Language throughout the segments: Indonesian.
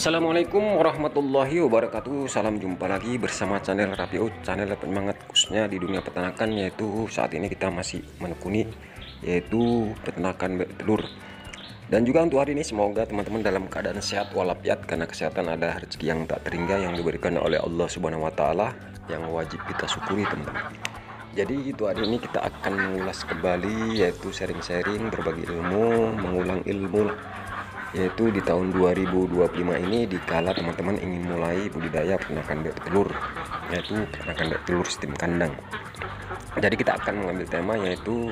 Assalamualaikum warahmatullahi wabarakatuh. Salam jumpa lagi bersama channel Rapio, channel penyemangat khususnya di dunia peternakan, yaitu saat ini kita masih menekuni yaitu peternakan telur. Dan juga untuk hari ini semoga teman-teman dalam keadaan sehat walafiat, karena kesehatan adalah rezeki yang tak terhingga yang diberikan oleh Allah Subhanahu wa taala yang wajib kita syukuri, teman-teman. Jadi itu hari ini kita akan mengulas kembali yaitu sharing-sharing berbagi ilmu, mengulang ilmu, yaitu di tahun 2025 ini dikala teman-teman ingin mulai budidaya peternakan bebek telur, yaitu peternakan bebek telur sistem kandang. Jadi kita akan mengambil tema yaitu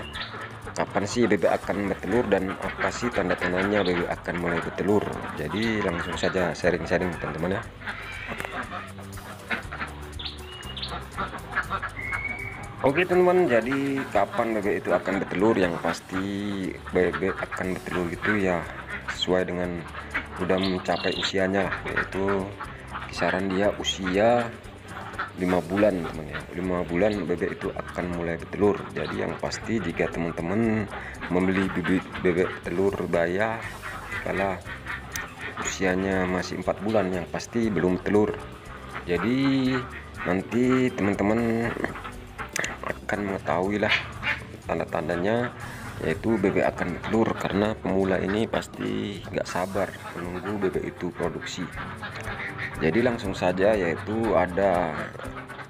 kapan sih bebek akan bertelur dan apa sih tanda-tandanya bebek akan mulai bertelur. Jadi langsung saja sharing-sharing teman-teman ya. Oke teman-teman, jadi kapan bebek itu akan bertelur? Yang pasti bebek akan bertelur itu ya sesuai dengan udah mencapai usianya lah, yaitu kisaran dia usia 5 bulan teman ya. 5 bulan bebek itu akan mulai bertelur. Jadi yang pasti jika teman-teman membeli bibit bebek telur baya kalau usianya masih 4 bulan, yang pasti belum telur. Jadi nanti teman-teman akan mengetahui lah tanda-tandanya yaitu bebek akan bertelur, karena pemula ini pasti nggak sabar menunggu bebek itu produksi. Jadi langsung saja, yaitu ada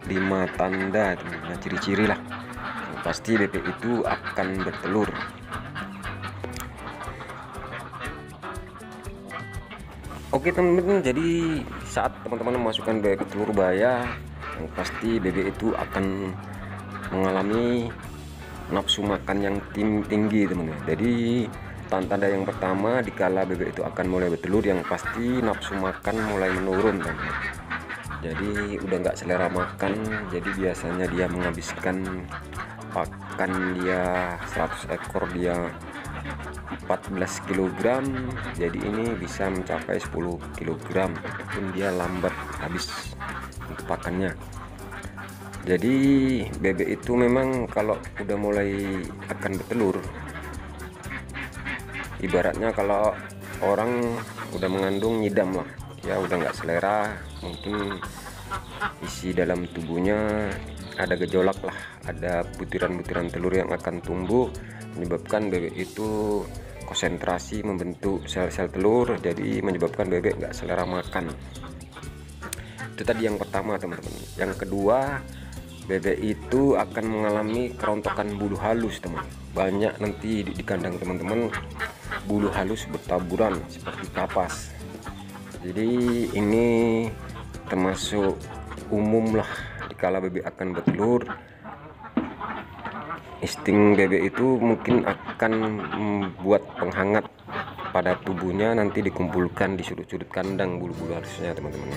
5 tanda teman-teman, ciri-ciri lah yang pasti bebek itu akan bertelur. Oke teman-teman, jadi saat teman-teman memasukkan bebek telur baya, yang pasti bebek itu akan mengalami nafsu makan yang tinggi teman-teman. Jadi tanda yang pertama dikala bebek itu akan mulai bertelur, yang pasti nafsu makan mulai menurun teman-teman. Jadi udah nggak selera makan. Jadi biasanya dia menghabiskan pakan dia 100 ekor dia 14 kg, jadi ini bisa mencapai 10 kg walaupun dia lambat habis untuk pakannya. Jadi bebek itu memang kalau udah mulai akan bertelur, ibaratnya kalau orang udah mengandung nyidam lah ya, udah nggak selera, mungkin isi dalam tubuhnya ada gejolak lah, ada butiran-butiran telur yang akan tumbuh menyebabkan bebek itu konsentrasi membentuk sel-sel telur, jadi menyebabkan bebek nggak selera makan. Itu tadi yang pertama teman-teman. Yang kedua, bebek itu akan mengalami kerontokan bulu halus teman. Banyak nanti di kandang teman-teman bulu halus bertaburan seperti kapas. Jadi ini termasuk umum lah dikala bebek akan bertelur. Insting bebek itu mungkin akan membuat penghangat pada tubuhnya, nanti dikumpulkan di sudut-sudut kandang bulu-bulu halusnya teman-teman.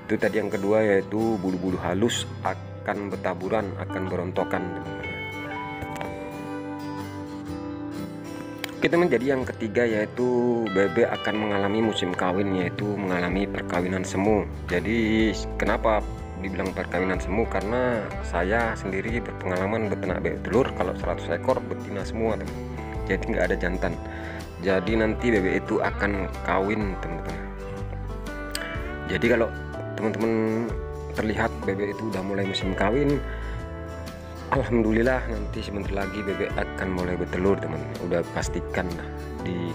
Itu tadi yang kedua, yaitu bulu-bulu halus akan bertaburan, akan berontokan teman-teman. Oke teman, jadi yang ketiga yaitu bebek akan mengalami musim kawin, yaitu mengalami perkawinan semu. Jadi kenapa dibilang perkawinan semu? Karena saya sendiri berpengalaman beternak bebek telur, kalau 100 ekor betina semua teman. Jadi nggak ada jantan. Jadi nanti bebek itu akan kawin teman-teman. Jadi kalau teman-teman terlihat bebek itu udah mulai musim kawin, alhamdulillah nanti sebentar lagi bebek akan mulai bertelur teman. Udah pastikan lah di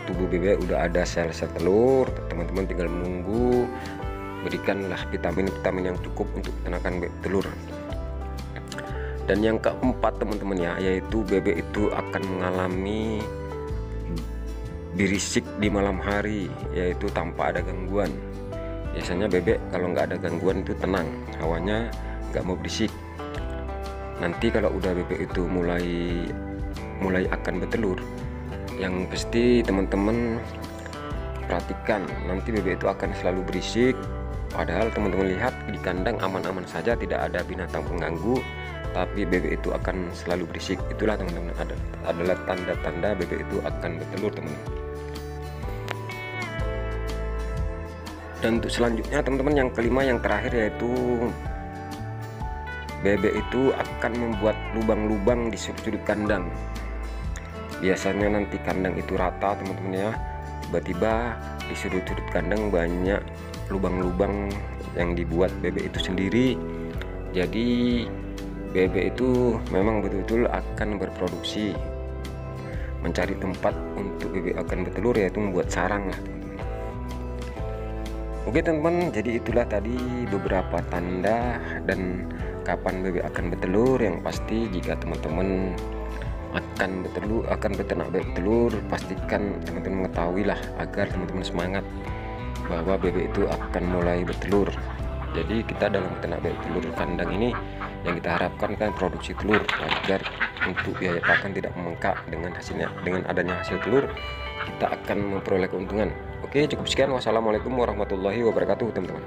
tubuh bebek udah ada sel-sel telur, teman-teman tinggal menunggu, berikanlah vitamin-vitamin yang cukup untuk peternakan bebek telur. Dan yang keempat teman-teman ya, yaitu bebek itu akan mengalami berisik di malam hari, yaitu tanpa ada gangguan. Biasanya bebek kalau nggak ada gangguan itu tenang, hawanya nggak mau berisik. Nanti kalau udah bebek itu mulai akan bertelur, yang pasti teman-teman perhatikan, nanti bebek itu akan selalu berisik. Padahal teman-teman lihat di kandang aman-aman saja, tidak ada binatang pengganggu, tapi bebek itu akan selalu berisik. Itulah teman-teman adalah tanda-tanda bebek itu akan bertelur teman-teman. Dan untuk selanjutnya teman-teman, yang kelima, yang terakhir, yaitu bebek itu akan membuat lubang-lubang di sudut-sudut kandang. Biasanya nanti kandang itu rata teman-teman ya, tiba-tiba di sudut-sudut kandang banyak lubang-lubang yang dibuat bebek itu sendiri. Jadi bebek itu memang betul-betul akan berproduksi, mencari tempat untuk bebek akan bertelur, yaitu membuat sarang lah teman-teman. Oke teman-teman, jadi itulah tadi beberapa tanda dan kapan bebek akan bertelur. Yang pasti jika teman-teman akan beternak bebek telur, pastikan teman-teman mengetahui lah, agar teman-teman semangat bahwa bebek itu akan mulai bertelur. Jadi kita dalam beternak bebek telur kandang ini yang kita harapkan kan produksi telur, agar untuk biaya pakan tidak membengkak. Dengan adanya hasil telur, kita akan memperoleh keuntungan. Oke, cukup sekian. Wassalamualaikum warahmatullahi wabarakatuh teman-teman.